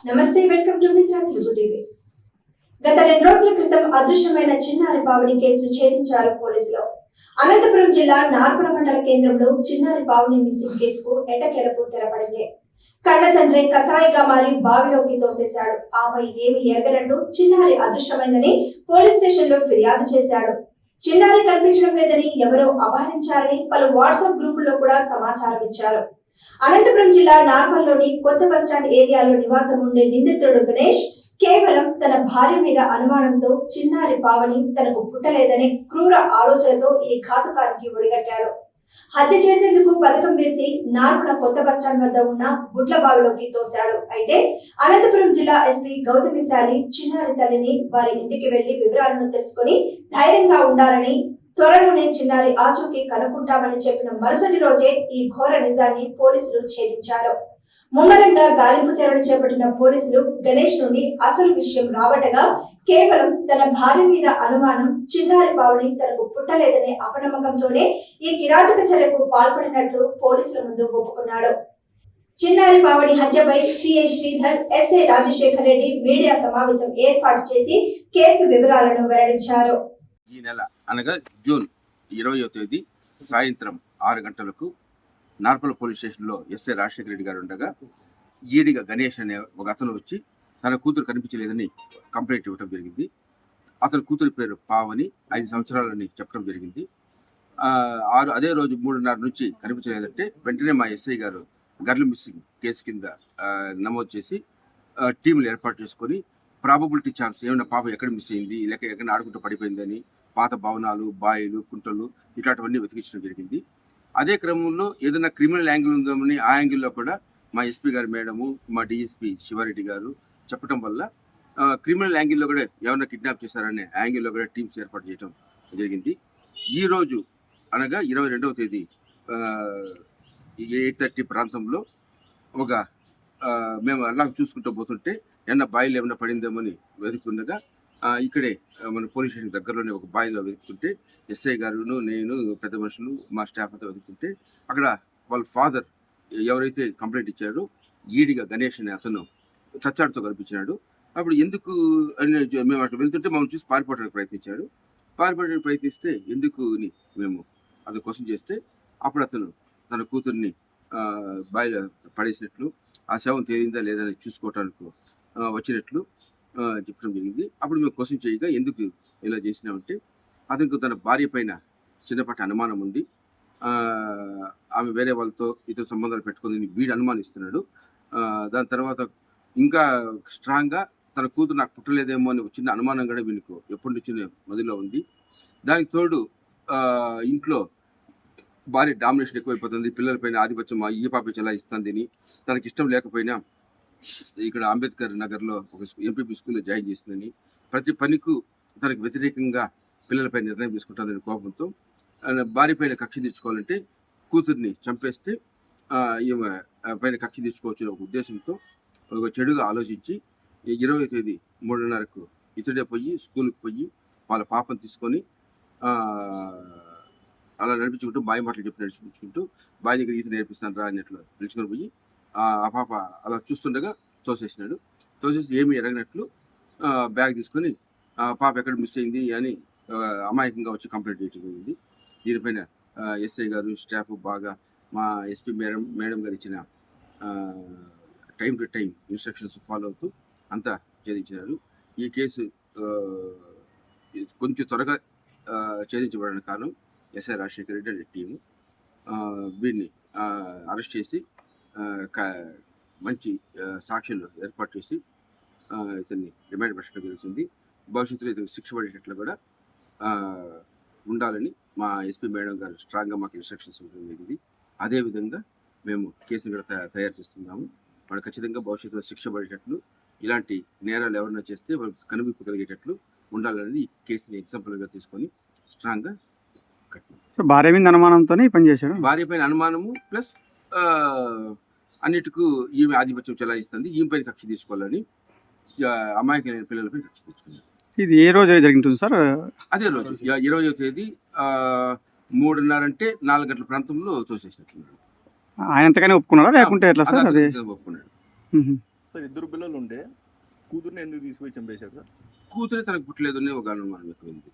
నమస్తే, welcome to మిత్ర Telugu TV. గత 2 రోజుల క్రితం అదృశ్యమైన చిన్నారి పావని కేసును ఛేదించారు పోలీసులు. అనంతపురం జిల్లా నార్పల మండల కేంద్రంలో చిన్నారి పావని మిస్సింగ్ కేసుకు ఎట్టకేలకు తెరపడింది. కన్న తండ్రి కసాయిగా మారి బావిలోకి తోసేశాడు. ఆపై ఏమి ఎరగనట్టు చిన్నారి అదృశ్యమైందని పోలీస్ స్టేషన్ లో ఫిర్యాదు చేశాడు. చిన్నారి కనిపించడం లేదని ఎవరో అపహరించారని పలు వాట్సాప్ గ్రూపుల్లో కూడా సమాచారం ఇచ్చారు. అనంతపురం జిల్లా నార్మల్లోని కొత్త బస్టాండ్ ఏరియాలో నివాసం ఉండే నిందితుడు గణేష్ కేవలం తన భార్య మీద అనుమానంతో చిన్నారి పావని తనకు పుట్టలేదనే క్రూర ఆలోచనతో ఈ ఘాతుకానికి ఒడిగట్టాడు. హత్య చేసేందుకు పథకం వేసి నార్మల కొత్త బస్టాండ్ వద్ద ఉన్న గుడ్ల బావిలోకి తోశాడు. అయితే అనంతపురం జిల్లా ఎస్పీ గౌతమిశాలి చిన్నారి తల్లిని వారి ఇంటికి వెళ్లి వివరాలను తెలుసుకుని ధైర్యంగా ఉండాలని, త్వరలోనే చిన్నారి ఆచూకీ కనుక్కుంటామని చెప్పిన మరుసటి రోజే ఈ ఘోర నిజాన్ని పోలీసులు ఛేదించారు. ముమ్మరంగా గాలింపు చర్యలు చేపట్టిన పోలీసులు గణేష్ నుండి అసలు విషయం రాబట్టగా కేవలం తన భార్య మీద అనుమానం, చిన్నారి పావని తనకు పుట్టలేదనే అపనమ్మకంతోనే ఈ కిరాతక చర్యకు పాల్పడినట్లు పోలీసుల ముందు ఒప్పుకున్నాడు. చిన్నారి పావని హత్యపై CI Sridhar, SI Rajasekhar Reddy media సమావేశం ఏర్పాటు చేసి కేసు వివరాలను వెల్లడించారు. ఈ నెల అనగా జూన్ 20వ తేదీ సాయంత్రం 6 గంటలకు నార్పల పోలీస్ స్టేషన్లో ఎస్ఐ రాజశేఖర రెడ్డి గారు ఉండగా ఈడిగా గణేష్ అనే ఒక అతను వచ్చి తన కూతురు కనిపించలేదని కంప్లైంట్ ఇవ్వడం జరిగింది. అతని కూతురి పేరు పావని, 5 సంవత్సరాలని చెప్పడం జరిగింది. అదే రోజు 3:30 నుంచి కనిపించలేదంటే వెంటనే మా ఎస్ఐ గారు గర్ల్ మిస్సింగ్ కేసు కింద నమోదు చేసి టీంలు ఏర్పాటు చేసుకొని ప్రాబబిలిటీ ఛాన్స్ ఏమైనా పాప ఎక్కడ మిస్ అయింది, లేక ఎక్కడ ఆడుకుంటూ పడిపోయిందని పాత భవనాలు, బాయిలు, కుంటలు ఇట్లాంటివన్నీ వెతికించడం జరిగింది. అదే క్రమంలో ఏదైనా క్రిమినల్ యాంగిల్ ఉందామని ఆ యాంగిల్లో కూడా మా ఎస్పీ గారు మేడము, మా డిఎస్పీ శివారెడ్డి గారు చెప్పడం వల్ల క్రిమినల్ యాంగిల్లో కూడా ఎవరైనా కిడ్నాప్ చేశారనే యాంగిల్లో కూడా టీమ్స్ ఏర్పాటు చేయడం జరిగింది. ఈరోజు అనగా 22వ తేదీ 8:30 ప్రాంతంలో ఒక మేము అలా చూసుకుంటూ పోతుంటే ఏమన్నా బాయిలు ఏమన్నా పడిందేమని వెతుకుతుండగా ఇక్కడే మన పోలీస్ స్టేషన్ దగ్గరలోనే ఒక బాయిలో వెతుకుతుంటే ఎస్ఐ గారును, నేను, పెద్ద మనుషులు, మా స్టాఫ్ అంతా వెతుకుతుంటే అక్కడ వాళ్ళ ఫాదర్ ఎవరైతే కంప్లైంట్ ఇచ్చారో ఈడిగా గణేష్ అనే అతను చచ్చాడుతో కనిపించినాడు. అప్పుడు ఎందుకు అని మేము అట్లా వెళ్తుంటే మమ్మల్ని చూసి పారిపోవడానికి ప్రయత్నిస్తే ఎందుకు అని మేము అతను క్వశ్చన్ చేస్తే అప్పుడు అతను తన కూతుర్ని బాయిలో పడేసినట్లు, ఆ శవం తేలిందా లేదని చూసుకోవటానికి వచ్చినట్లు చెప్పడం జరిగింది. అప్పుడు మేము క్వశ్చన్ చేయగా ఎందుకు ఇలా చేసినామంటే అతనికి తన భార్య పైన చిన్నపాటి అనుమానం ఉంది, ఆమె వేరే వాళ్ళతో ఇతర సంబంధాలు పెట్టుకుందని వీడు అనుమానిస్తున్నాడు. దాని తర్వాత ఇంకా స్ట్రాంగ్గా తన కూతురు నాకు పుట్టలేదేమో అని చిన్న అనుమానం కూడా వీళ్ళకు ఎప్పటి నుంచి మదిలో ఉంది. దానికి తోడు ఇంట్లో భార్య డామినేషన్ ఎక్కువైపోతుంది, పిల్లలపైన ఆధిపత్యం ఈ పాప చెలాయిస్తుందని, తనకి ఇష్టం లేకపోయినా ఇక్కడ అంబేద్కర్ నగర్లో ఒక ఎంపీపీ స్కూల్లో జాయిన్ చేసిందని, ప్రతి పనికి తనకు వ్యతిరేకంగా పిల్లలపై నిర్ణయం తీసుకుంటుందని కోపంతో భార్య పైన కక్ష తీర్చుకోవాలంటే కూతుర్ని చంపేస్తే ఈమె పైన కక్ష తీర్చుకోవచ్చు ఒక ఉద్దేశంతో ఒక చెడుగా ఆలోచించి 20వ తేదీ 3:30కు ఇతడే పోయి స్కూల్కి పోయి వాళ్ళ పాపను తీసుకొని అలా నడిపించుకుంటూ బావి మాటలు చెప్పి నడిపించుకుంటూ బావి దగ్గర ఈత నేర్పిస్తాను రా అన్నట్లు పిలుచుకొని పోయి ఆ పాప అలా చూస్తుండగా తోసేసి ఏమీ ఎరగనట్లు బ్యాగ్ తీసుకొని పాప ఎక్కడ మిస్ అయింది అని అమాయకంగా వచ్చి కంప్లైంట్ చేయడం జరిగింది. దీనిపైన ఎస్ఐ గారు, స్టాఫ్ బాగా మా ఎస్పీ మేడం గారు ఇచ్చిన time to time instructions follow అవుతూ అంతా ఛేదించినారు. ఈ కేసు కొంచెం త్వరగా ఛేదించబడిన కారణం ఎస్ఐ రాజశేఖర రెడ్డి అనే టీము వీడిని అరెస్ట్ చేసి మంచి సాక్ష్యాలు ఏర్పాటు చేసి ఇతన్ని రిమాండ్ పెట్టడం జరుగుతుంది. భవిష్యత్తులో ఇతను శిక్ష పడేటట్లు కూడా ఉండాలని మా ఎస్పీ మేడం గారు స్ట్రాంగ్గా మాకు ఇన్స్ట్రక్షన్స్ ఇవ్వడం జరిగింది. అదేవిధంగా మేము కేసును కూడా తయారు చేస్తున్నాము. వాళ్ళు ఖచ్చితంగా భవిష్యత్తులో శిక్ష పడేటట్లు, ఇలాంటి నేరాలు ఎవరైనా చేస్తే వాళ్ళకి కనువిప్పు కలిగేటట్లు ఉండాలనేది ఈ కేసుని ఎగ్జాంపుల్గా తీసుకొని స్ట్రాంగ్గా కట్టినాం. సో భార్య మీద అనుమానంతోనే పనిచేశాడు. భార్య పైన అనుమానము ప్లస్ అన్నిటికూ ఈమె ఆధిపత్యం చెలాయిస్తుంది, ఈమె పైన కక్ష తీసుకోవాలని అమాయకమైన పిల్లలపై కక్ష తెచ్చుకున్నారు. ఇది ఏ రోజు జరిగింటుంది సార్? అదే రోజు 20వ తేదీ 3:30 అంటే 4 గంటల ప్రాంతంలో తోసేసినట్లున్నాడు. ఆయన ఎంతగానే ఒప్పుకున్నాడా లేకుంటే ఎట్లా సార్? అదే ఒప్పుకున్నాడు. సార్ ఇద్దరు పిల్లలు ఉండే కూతుర్ని ఎందుకు తీసుకుపోయి చంపేశారు సార్? కూతురే తనకు పుట్టలేదని ఒక అనుమానం ఎక్కువ ఉంది.